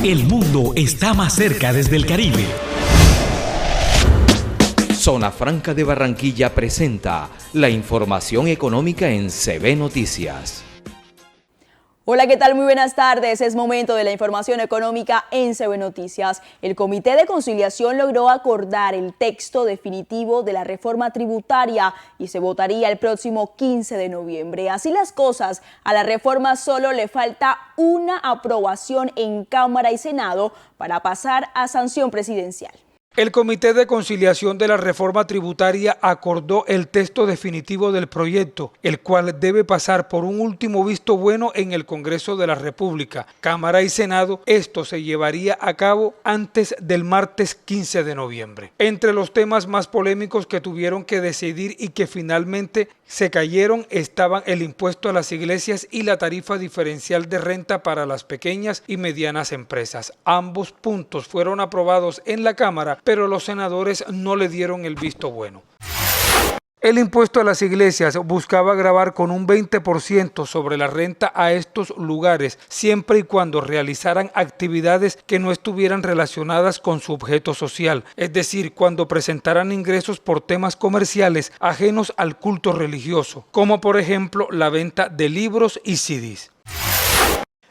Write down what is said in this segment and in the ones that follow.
El mundo está más cerca desde el Caribe. Zona Franca de Barranquilla presenta la información económica en CB Noticias. Hola, ¿qué tal? Muy buenas tardes. Es momento de la información económica en CB Noticias. El Comité de Conciliación logró acordar el texto definitivo de la reforma tributaria y se votaría el próximo 15 de noviembre. Así las cosas, a la reforma solo le falta una aprobación en Cámara y Senado para pasar a sanción presidencial. El Comité de Conciliación de la Reforma Tributaria acordó el texto definitivo del proyecto, el cual debe pasar por un último visto bueno en el Congreso de la República, Cámara y Senado. Esto se llevaría a cabo antes del martes 15 de noviembre. Entre los temas más polémicos que tuvieron que decidir y que finalmente se cayeron estaban el impuesto a las iglesias y la tarifa diferencial de renta para las pequeñas y medianas empresas. Ambos puntos fueron aprobados en la Cámara, pero los senadores no le dieron el visto bueno. El impuesto a las iglesias buscaba gravar con un 20% sobre la renta a estos lugares, siempre y cuando realizaran actividades que no estuvieran relacionadas con su objeto social, es decir, cuando presentaran ingresos por temas comerciales ajenos al culto religioso, como por ejemplo la venta de libros y CDs.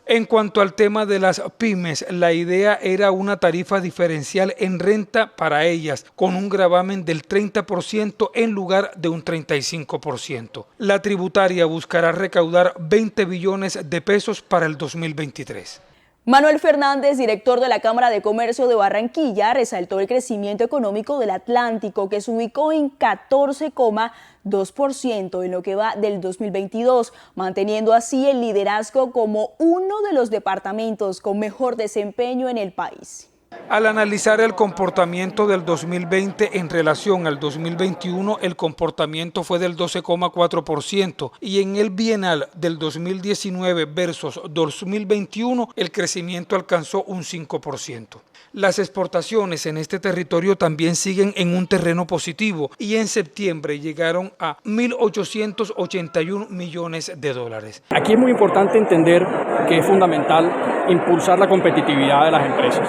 En cuanto al tema de las pymes, la idea era una tarifa diferencial en renta para ellas, con un gravamen del 30% en lugar de un 35%. La tributaria buscará recaudar 20 billones de pesos para el 2023. Manuel Fernández, director de la Cámara de Comercio de Barranquilla, resaltó el crecimiento económico del Atlántico, que se ubicó en 14,2% en lo que va del 2022, manteniendo así el liderazgo como uno de los departamentos con mejor desempeño en el país. Al analizar el comportamiento del 2020 en relación al 2021, el comportamiento fue del 12,4% y en el bienal del 2019 versus 2021 el crecimiento alcanzó un 5%. Las exportaciones en este territorio también siguen en un terreno positivo y en septiembre llegaron a 1.881 millones de dólares. Aquí es muy importante entender que es fundamental impulsar la competitividad de las empresas.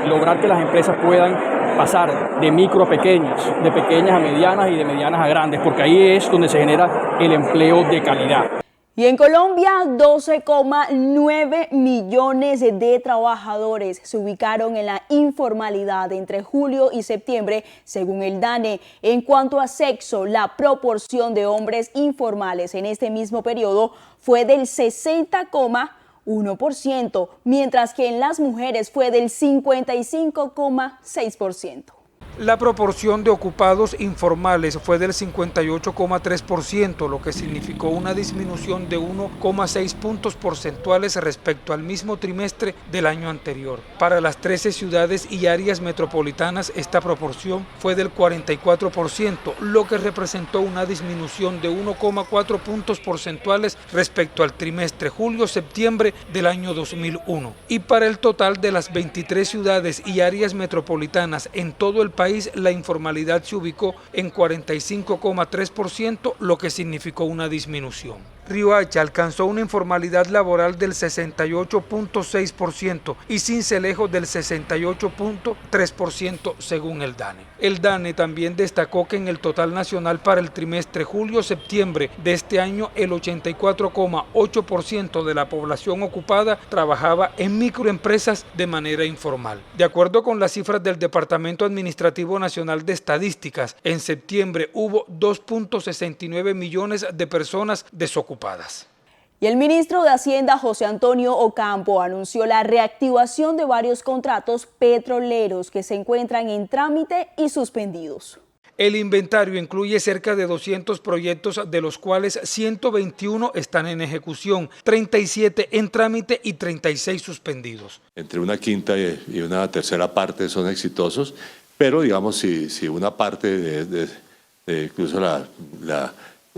Lograr que las empresas puedan pasar de micro a pequeñas, de pequeñas a medianas y de medianas a grandes, porque ahí es donde se genera el empleo de calidad. Y en Colombia, 12,9 millones de trabajadores se ubicaron en la informalidad entre julio y septiembre, según el DANE. En cuanto a sexo, la proporción de hombres informales en este mismo periodo fue del 60,1%, mientras que en las mujeres fue del 55,6%. La proporción de ocupados informales fue del 58,3%, lo que significó una disminución de 1,6 puntos porcentuales respecto al mismo trimestre del año anterior. Para las 13 ciudades y áreas metropolitanas, esta proporción fue del 44%, lo que representó una disminución de 1,4 puntos porcentuales respecto al trimestre julio-septiembre del año 2001. Y para el total de las 23 ciudades y áreas metropolitanas en todo el país, la informalidad se ubicó en 45,3%, lo que significó una disminución. Riohacha alcanzó una informalidad laboral del 68,6% y Sincelejo del 68,3% según el DANE. El DANE también destacó que en el total nacional para el trimestre julio-septiembre de este año, el 84,8% de la población ocupada trabajaba en microempresas de manera informal. De acuerdo con las cifras del Departamento Administrativo Nacional de Estadísticas, en septiembre hubo 2,69 millones de personas desocupadas. Y el ministro de Hacienda, José Antonio Ocampo, anunció la reactivación de varios contratos petroleros que se encuentran en trámite y suspendidos. El inventario incluye cerca de 200 proyectos, de los cuales 121 están en ejecución, 37 en trámite y 36 suspendidos. Entre una quinta y una tercera parte son exitosos, pero digamos si una parte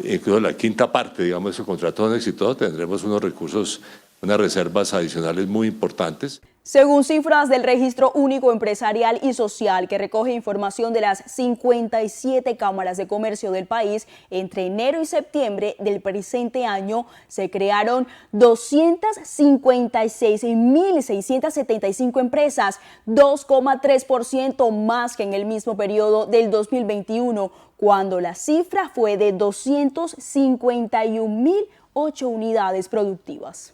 incluso la quinta parte, digamos, de esos contratos son exitosos, tendremos unos recursos, unas reservas adicionales muy importantes. Según cifras del Registro Único Empresarial y Social, que recoge información de las 57 cámaras de comercio del país, entre enero y septiembre del presente año se crearon 256.675 empresas, 2,3% más que en el mismo periodo del 2021, cuando la cifra fue de 251.008 unidades productivas.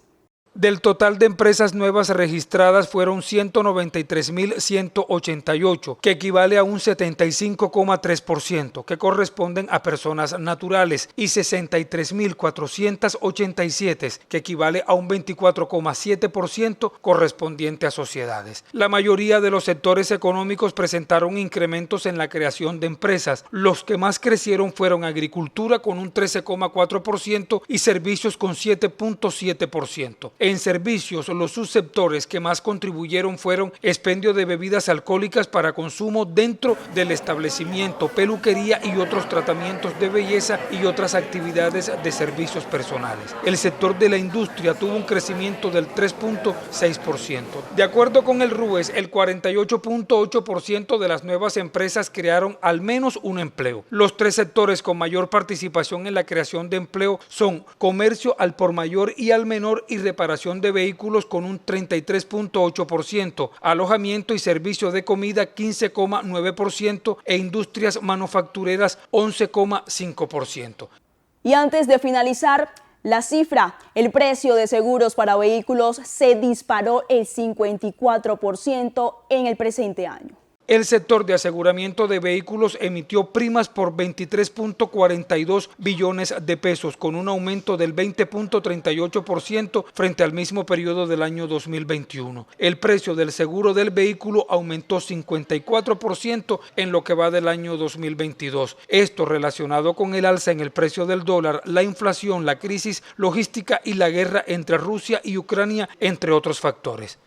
Del total de empresas nuevas registradas fueron 193.188, que equivale a un 75,3%, que corresponden a personas naturales, y 63.487, que equivale a un 24,7% correspondiente a sociedades. La mayoría de los sectores económicos presentaron incrementos en la creación de empresas. Los que más crecieron fueron agricultura con un 13,4% y servicios con 7,7%. En servicios, los subsectores que más contribuyeron fueron expendio de bebidas alcohólicas para consumo dentro del establecimiento, peluquería y otros tratamientos de belleza y otras actividades de servicios personales. El sector de la industria tuvo un crecimiento del 3,6%. De acuerdo con el RUES, el 48,8% de las nuevas empresas crearon al menos un empleo. Los tres sectores con mayor participación en la creación de empleo son comercio al por mayor y al menor y reparación de vehículos con un 33,8%, alojamiento y servicio de comida 15,9% e industrias manufactureras 11,5%. Y antes de finalizar la cifra, el precio de seguros para vehículos se disparó el 54% en el presente año. El sector de aseguramiento de vehículos emitió primas por 23,42 billones de pesos, con un aumento del 20,38% frente al mismo periodo del año 2021. El precio del seguro del vehículo aumentó 54% en lo que va del año 2022. Esto relacionado con el alza en el precio del dólar, la inflación, la crisis logística y la guerra entre Rusia y Ucrania, entre otros factores.